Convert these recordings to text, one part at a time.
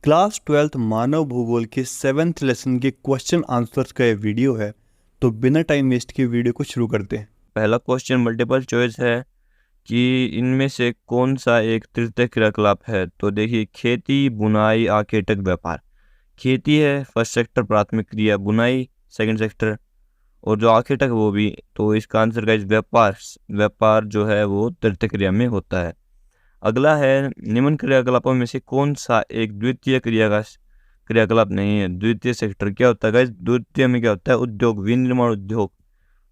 Class 12th मानव भूगोल के 7th lesson के क्वेश्चन आंसर्स का ये वीडियो है। तो बिना टाइम वेस्ट के वीडियो को शुरू करते हैं। पहला क्वेश्चन मल्टीपल चॉइस है कि इनमें से कौन सा एक तृतीय क्रियाकलाप है। तो देखिए, खेती, बुनाई, आखेटक, व्यापार। खेती है फर्स्ट सेक्टर, प्राथमिक क्रिया। बुनाई सेकंड सेक्टर, और जो आखेटक वो भी। तो इसका आंसर गाइस व्यापार। व्यापार जो है वो तृतीय क्रिया में होता है। अगला है, निम्न क्रियाकलापों में से कौन सा एक द्वितीय क्रिया का क्रियाकलाप नहीं है। द्वितीय सेक्टर क्या होता है गाइस? द्वितीय में क्या होता है? उद्योग, विनिर्माण उद्योग।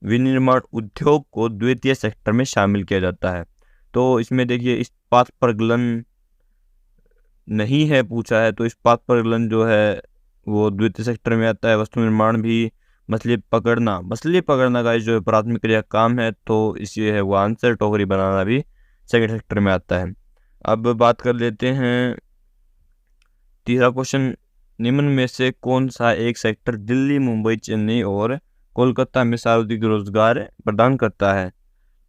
विनिर्माण उद्योग को द्वितीय सेक्टर में शामिल किया जाता है। तो इसमें देखिए, इस्पात प्रगलन नहीं है पूछा है, तो इस्पात प्रगलन जो है वो द्वितीय सेक्टर में आता है। वस्तु निर्माण भी। मछली पकड़ना गाइस जो है प्राथमिक क्रिया काम है, तो इसी है वो आंसर। टोकरी बनाना भी सेकंड सेक्टर में आता है। अब बात कर लेते हैं तीसरा क्वेश्चन। निम्न में से कौन सा एक सेक्टर दिल्ली, मुंबई, चेन्नई और कोलकाता में सर्वाधिक रोजगार प्रदान करता है।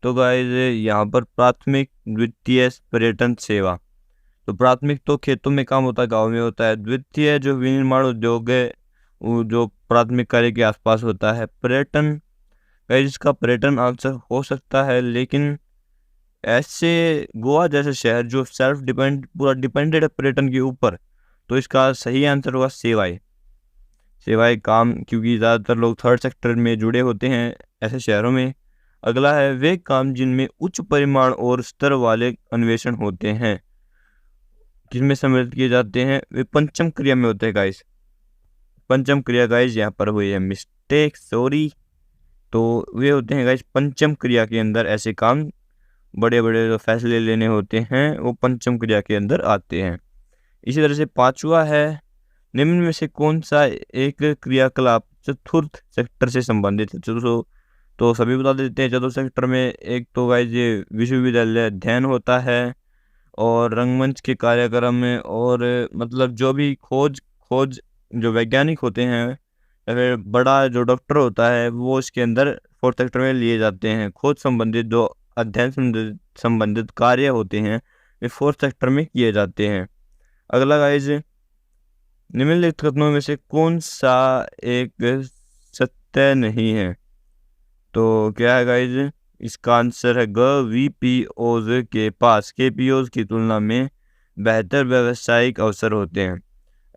तो गाइस यहाँ पर प्राथमिक, द्वितीय पर्यटन सेवा। तो प्राथमिक तो खेतों में काम होता है, गाँव में होता है। द्वितीय जो विनिर्माण उद्योग है वो जो प्राथमिक कार्य के आसपास होता है। पर्यटन गाइस, इसका पर्यटन आंसर हो सकता है, लेकिन ऐसे गोवा जैसे शहर जो सेल्फ डिपेंड पूरा डिपेंडेड है पर्यटन के ऊपर, तो इसका सही आंसर होगा सेवाएं काम, क्योंकि ज़्यादातर लोग थर्ड सेक्टर में जुड़े होते हैं ऐसे शहरों में। अगला है, वे काम जिनमें उच्च परिमाण और स्तर वाले अन्वेषण होते हैं, जिनमें सम्मिलित किए जाते हैं, वे पंचम क्रिया में होते हैं गाइस। पंचम क्रिया गाइस यहाँ पर हुई है मिस्टेक, सॉरी। तो वे होते हैं गाइस पंचम क्रिया के अंदर। ऐसे काम, बड़े बड़े जो फैसले लेने होते हैं वो पंचम क्रिया के अंदर आते हैं। इसी तरह से पांचवा है, निम्न में से कौन सा एक क्रियाकलाप चतुर्थ सेक्टर से संबंधित है। तो सभी बता देते हैं। चतुर्थ सेक्टर में एक तो गाइस ये विश्वविद्यालय अध्ययन होता है, और रंगमंच के कार्यक्रम में, और मतलब जो भी खोज जो वैज्ञानिक होते हैं या फिर बड़ा जो डॉक्टर होता है वो इसके अंदर फोर्थ सेक्टर में लिए जाते हैं। खोज संबंधित जो अध्ययन संबंधित कार्य होते हैं वे फोर्थ सेक्टर में किए जाते हैं। अगला गाइस, निम्नलिखित कथनों में से कौन सा एक सत्य नहीं है। तो क्या है गाइस? इसका आंसर है वीपीओज के पास केपीओज की तुलना में बेहतर व्यावसायिक अवसर होते हैं।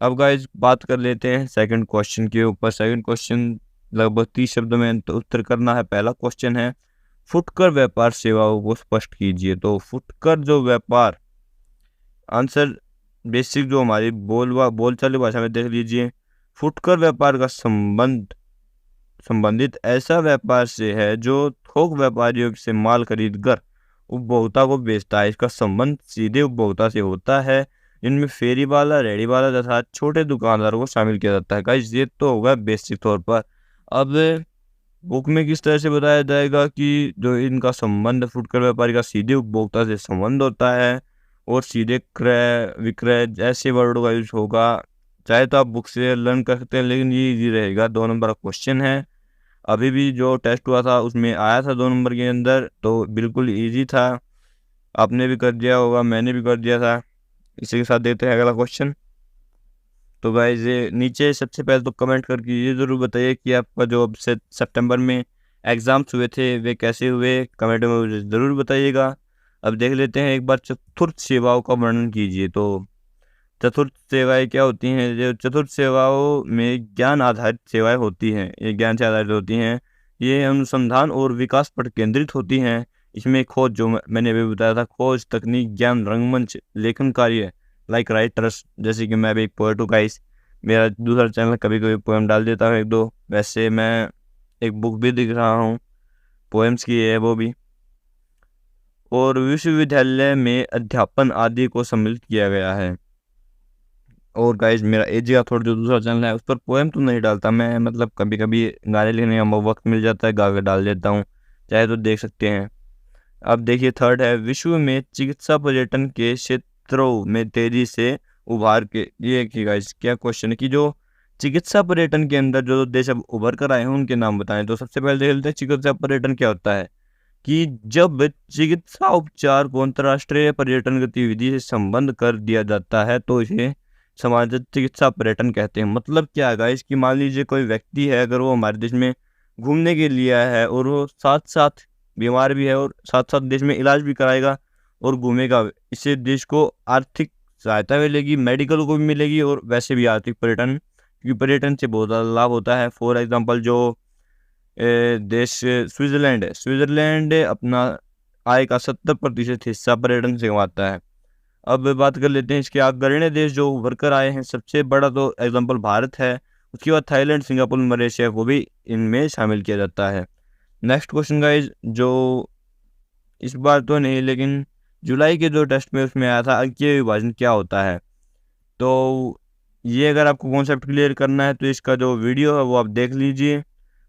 अब गाइस बात कर लेते हैं सेकंड क्वेश्चन के ऊपर। सेकंड क्वेश्चन लगभग 30 शब्दों में तो उत्तर करना है। पहला क्वेश्चन है, फुटकर व्यापार सेवाओं को स्पष्ट कीजिए। तो फुटकर जो व्यापार, आंसर बेसिक जो हमारी बोलचाली भाषा में देख लीजिए। फुटकर व्यापार का संबंधित ऐसा व्यापार से है जो थोक व्यापारियों से माल खरीदकर उपभोक्ता को बेचता है। इसका संबंध सीधे उपभोक्ता से होता है। इनमें फेरी वाला, रेडी वाला तथा छोटे दुकानदारों को शामिल किया जाता है। गाइस ये तो होगा बेसिक तौर पर। अब बुक में किस तरह से बताया जाएगा कि जो इनका संबंध फुटकर व्यापारी का सीधे उपभोक्ता से संबंध होता है और सीधे क्रय विक्रय ऐसे वर्डों का यूज होगा। चाहे तो आप बुक से लर्न कर सकते हैं, लेकिन ये इजी रहेगा। 2 नंबर का क्वेश्चन है। अभी भी जो टेस्ट हुआ था उसमें आया था 2 नंबर के अंदर, तो बिल्कुल इजी था। आपने भी कर दिया होगा, मैंने भी कर दिया था। इसी के साथ देखते हैं अगला क्वेश्चन। तो गाइस ये नीचे सबसे पहले तो कमेंट करके ये ज़रूर बताइए कि आपका जो अब से सितंबर में एग्ज़ाम्स हुए थे वे कैसे हुए। कमेंट में मुझे ज़रूर बताइएगा। अब देख लेते हैं एक बार, चतुर्थ सेवाओं का वर्णन कीजिए। तो चतुर्थ सेवाएं क्या होती हैं? जो चतुर्थ सेवाओं में ज्ञान आधारित सेवाएं होती हैं, ये ज्ञान से आधारित होती हैं। ये अनुसंधान और विकास पर केंद्रित होती हैं। इसमें खोज, जो मैंने अभी बताया था, खोज, तकनीक, ज्ञान, रंगमंच, लेखन कार्य, लाइक राइटर्स। जैसे कि मैं भी एक पोएट हूँ गाइस, मेरा दूसरा चैनल कभी कभी पोएम डाल देता हूँ 1-2। वैसे मैं एक बुक भी लिख रहा हूँ, पोएम्स की है वो भी। और विश्वविद्यालय में अध्यापन आदि को सम्मिलित किया गया है। और गाइज मेरा एजी का थोड़ा जो दूसरा चैनल है उस पर पोएम तो नहीं डालता मैं, मतलब कभी कभी गाने लिखने का वक्त मिल जाता है, गा के डाल देता हूँ, चाहे तो देख सकते हैं। अब देखिए थर्ड है, विश्व में चिकित्सा पर्यटन के क्षेत्रों में तेजी से उभार के। ये कि गाइज क्या क्वेश्चन है कि जो चिकित्सा पर्यटन के अंदर जो देश अब उभर कर आए हैं उनके नाम बताएं। तो सबसे पहले देख लेते हैं चिकित्सा पर्यटन क्या होता है। कि जब चिकित्सा उपचार को अंतर्राष्ट्रीय पर्यटन गतिविधि से संबंध कर दिया जाता है तो इसे समाज चिकित्सा पर्यटन कहते हैं। मतलब क्या है गाइस कि मान लीजिए कोई व्यक्ति है, अगर वो हमारे देश में घूमने के लिए आया है और वो साथ साथ बीमार भी है और साथ साथ देश में इलाज भी कराएगा और घूमेगा, इससे देश को आर्थिक सहायता मिलेगी, मेडिकल को भी मिलेगी और वैसे भी आर्थिक पर्यटन, क्योंकि पर्यटन से बहुत ज़्यादा लाभ होता है। फॉर एग्जांपल जो देश स्विट्ज़रलैंड है, स्विट्ज़रलैंड अपना आय का 70% हिस्सा पर्यटन से कमाता है। अब बात कर लेते हैं इसके अग्रणी देश जो उभर कर आए हैं। सबसे बड़ा तो एग्जांपल भारत है, उसके बाद थाईलैंड, सिंगापुर, मलेशिया को भी इनमें शामिल किया जाता है। नेक्स्ट क्वेश्चन गाइज, जो इस बार तो नहीं लेकिन जुलाई के जो टेस्ट में उसमें आया था, अंकीय विभाजन क्या होता है। तो ये अगर आपको कॉन्सेप्ट क्लियर करना है तो इसका जो वीडियो है वो आप देख लीजिए,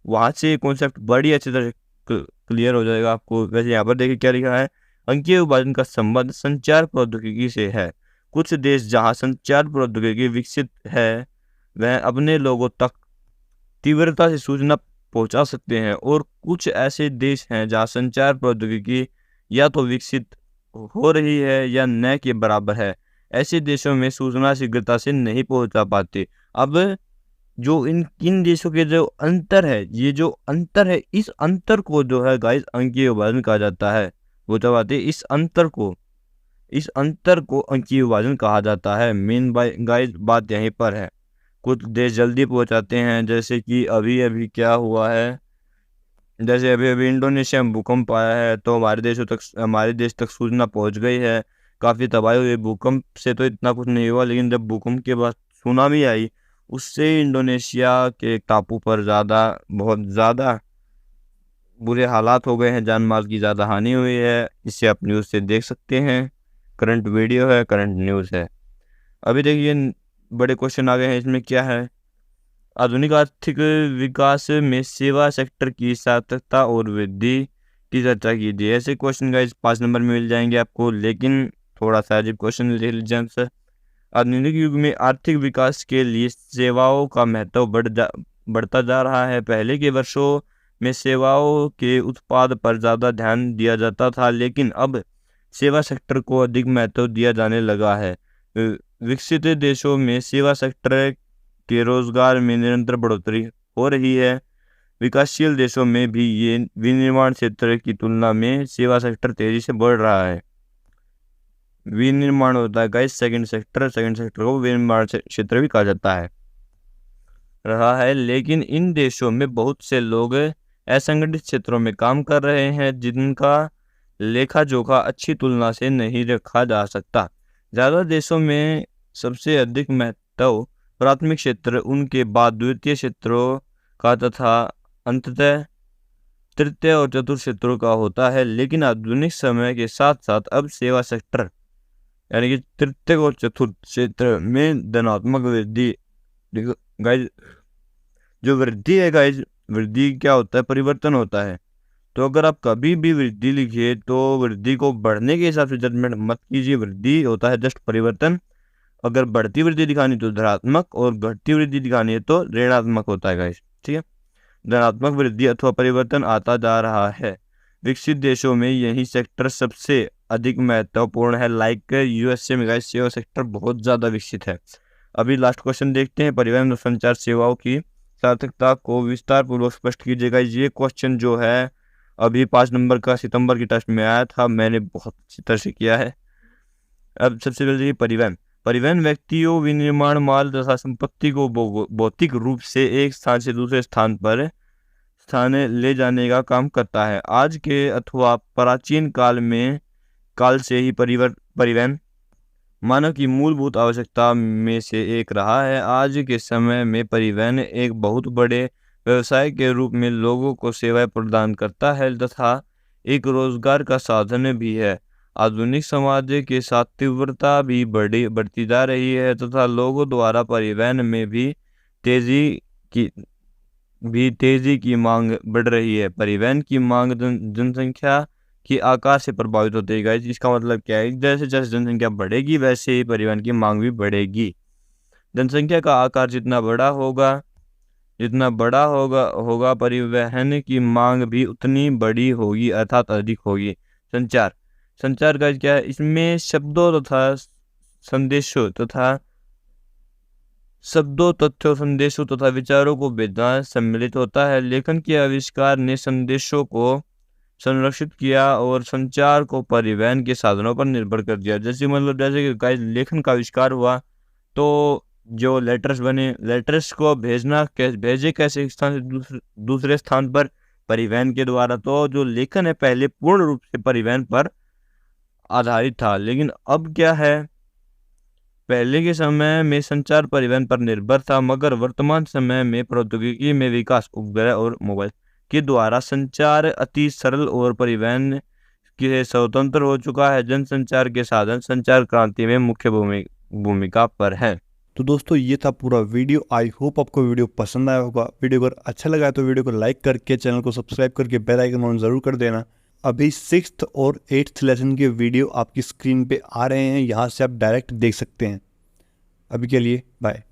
वहाँ से कॉन्सेप्ट बड़ी अच्छी तरह क्लियर हो जाएगा आपको। वैसे यहाँ पर देखिए क्या लिखा है, अंकीय विभाजन का संबंध संचार प्रौद्योगिकी से है। कुछ देश जहाँ संचार प्रौद्योगिकी विकसित है वह अपने लोगों तक तीव्रता से सूचना पहुँचा सकते हैं, और कुछ ऐसे देश हैं जहाँ संचार प्रौद्योगिकी या तो विकसित हो रही है या न के बराबर है। ऐसे देशों में सूचना शीघ्रता से नहीं पहुँचा पाते। अब जो इन देशों के जो अंतर है, ये जो अंतर है, इस अंतर को जो है गाइस अंकीय विभाजन कहा जाता है। वो जब आते इस अंतर को अंकीय विभाजन कहा जाता है। मेन गाइस बात यहीं पर है। कुछ देश जल्दी पहुंचाते हैं, जैसे कि अभी अभी क्या हुआ है, जैसे अभी अभी इंडोनेशिया में भूकंप आया है तो हमारे देश तक सूचना पहुंच गई है। काफ़ी तबाही हुई। भूकंप से तो इतना कुछ नहीं हुआ, लेकिन जब भूकंप के बाद सुनामी आई, उससे इंडोनेशिया के टापू पर बहुत ज़्यादा बुरे हालात हो गए हैं, जान माल की ज़्यादा हानि हुई है। इसे आप न्यूज़ से देख सकते हैं, करंट वीडियो है, करंट न्यूज़ है। अभी देखिए बड़े क्वेश्चन आ गए हैं, इसमें क्या है, आधुनिक आर्थिक विकास में सेवा सेक्टर की सार्थकता और वृद्धि की चर्चा कीजिए। ऐसे क्वेश्चन गाइस 5 नंबर में मिल जाएंगे आपको, लेकिन थोड़ा सा अजीब क्वेश्चन ले लीजिए आंसर। आधुनिक युग में आर्थिक विकास के लिए सेवाओं का महत्व बढ़ता जा रहा है। पहले के वर्षों में सेवाओं के उत्पाद पर ज़्यादा ध्यान दिया जाता था, लेकिन अब सेवा सेक्टर को अधिक महत्व दिया जाने लगा है। विकसित देशों में सेवा सेक्टर के रोजगार में निरंतर बढ़ोतरी हो रही है। विकासशील देशों में भी ये विनिर्माण क्षेत्र की तुलना में सेवा सेक्टर तेजी से बढ़ रहा है। विनिर्माण होता है गाइस सेकंड सेक्टर को विनिर्माण क्षेत्र भी कहा जाता है रहा है। लेकिन इन देशों में बहुत से लोग असंगठित क्षेत्रों में काम कर रहे हैं, जिनका लेखा जोखा अच्छी तुलना से नहीं रखा जा सकता। ज़्यादा देशों में सबसे अधिक महत्व प्राथमिक क्षेत्र, उनके बाद द्वितीय क्षेत्रों का तथा अंततः तृतीय और चतुर्थ क्षेत्रों का होता है। लेकिन आधुनिक समय के साथ साथ अब सेवा सेक्टर यानी कि तृतीय और चतुर्थ क्षेत्र में धनात्मक वृद्धि गाइज, जो वृद्धि है गाइज, वृद्धि क्या होता है, परिवर्तन होता है। तो अगर आप कभी भी वृद्धि लिखिए तो वृद्धि को बढ़ने के हिसाब से जजमेंट मत कीजिए। वृद्धि होता है जस्ट परिवर्तन। अगर बढ़ती वृद्धि दिखानी तो धनात्मक, और घटती वृद्धि दिखानी है तो ऋणात्मक होता है गाइस, ठीक है। धनात्मक वृद्धि अथवा परिवर्तन आता जा रहा है। विकसित देशों में यही सेक्टर सबसे अधिक महत्वपूर्ण है। लाइक यूएसए में गाइस सेवा सेक्टर बहुत ज़्यादा विकसित है। अभी लास्ट क्वेश्चन देखते हैं, परिवहन और संचार सेवाओं की सार्थकता को विस्तार पूर्वक स्पष्ट कीजिएगा। ये क्वेश्चन जो है अभी 5 नंबर का सितंबर की टेस्ट में आया था, मैंने बहुत अच्छी तरह से किया है। अब सबसे पहले परिवहन व्यक्तियों, विनिर्माण माल तथा संपत्ति को भौतिक रूप से एक स्थान से दूसरे स्थान ले जाने का काम करता है। आज के अथवा प्राचीन काल से ही परिवहन मानव की मूलभूत आवश्यकता में से एक रहा है। आज के समय में परिवहन एक बहुत बड़े व्यवसाय के रूप में लोगों को सेवाएं प्रदान करता है तथा एक रोजगार का साधन भी है। आधुनिक समाज के साथ तीव्रता भी बढ़ती जा रही है तथा लोगों द्वारा परिवहन में भी तेजी की मांग बढ़ रही है। परिवहन की मांग जनसंख्या के आकार से प्रभावित होती है। इसका मतलब क्या है, जैसे जैसे जनसंख्या बढ़ेगी वैसे ही परिवहन की मांग भी बढ़ेगी। जनसंख्या का आकार जितना बड़ा होगा परिवहन की मांग भी उतनी बड़ी होगी, अर्थात अधिक होगी। संचार का क्या है, इसमें शब्दों तथा संदेशों तथा शब्दों, तथ्यों, संदेशों तथा विचारों को भेजना सम्मिलित होता है। लेखन के आविष्कार ने संदेशों को संरक्षित किया और संचार को परिवहन के साधनों पर निर्भर कर दिया। जैसे कि गाइस लेखन का आविष्कार हुआ तो जो लेटर्स बने, लेटर्स को भेजे कैसे एक स्थान से दूसरे स्थान पर, परिवहन के द्वारा। तो जो लेखन है पहले पूर्ण रूप से परिवहन पर आधारित था, लेकिन अब क्या है, पहले के समय में संचार परिवहन पर निर्भर था, मगर वर्तमान समय में प्रौद्योगिकी में विकास, उपग्रह और मोबाइल के द्वारा संचार अति सरल और परिवहन के स्वतंत्र हो चुका है। जनसंचार के साधन संचार क्रांति में मुख्य भूमिका पर है। तो दोस्तों ये था पूरा वीडियो। आई होप आपको वीडियो पसंद आया होगा। वीडियो अगर अच्छा लगा है तो वीडियो को लाइक करके चैनल को सब्सक्राइब करके बेल आइकन ऑन जरूर कर देना। अभी 6th और 8th लेसन के वीडियो आपकी स्क्रीन पे आ रहे हैं, यहाँ से आप डायरेक्ट देख सकते हैं। अभी के लिए बाय।